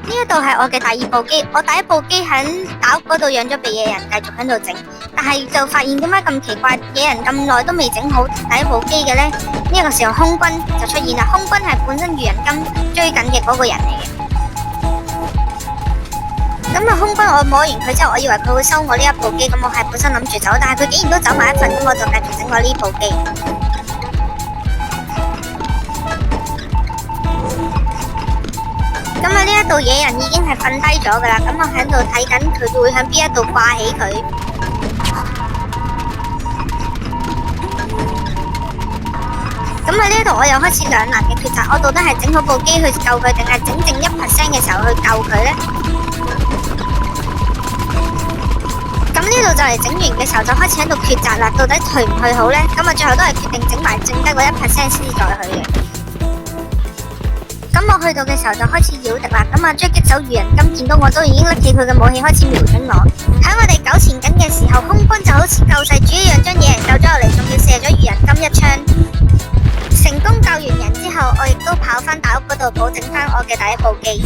呢一度係我嘅第二部機，我第一部機喺大屋嗰度養咗俾野人繼續喺度整，但係就發現點解咁奇怪，野人咁耐都未整好第一部機嘅呢？呢個時候空軍就出現啦，空軍係本身愚人金追緊嘅嗰個人嚟嘅。咁啊，空軍我摸完佢之後，我以為佢會收我呢一部機，咁我係本身諗住走，但係佢竟然都走埋一份，咁我就繼續整我呢部機。咁啊，呢一度野人已經係瞓低咗噶啦，咁我喺度睇緊佢會向邊一度掛起佢。咁啊，呢一度我又開始兩難嘅抉擇，我到底係整好部機去救佢，定係整剩1% 嘅時候去救佢呢？咁呢度就嚟整完嘅時候就開始喺度抉擇啦，到底去唔去好呢？咁啊，最後都係決定整埋剩低嗰1%先至再去嘅。咁我去到嘅時候就開始擾敵啦，咁啊狙擊手愚人金見到我都已經拎起佢嘅武器開始瞄準我。喺我哋糾纏緊嘅時候，空軍就好似救世主一樣將野人救咗落嚟，仲要射咗愚人金一槍。成功救完人之後，我亦都跑返大屋嗰度保整返我嘅第一部機。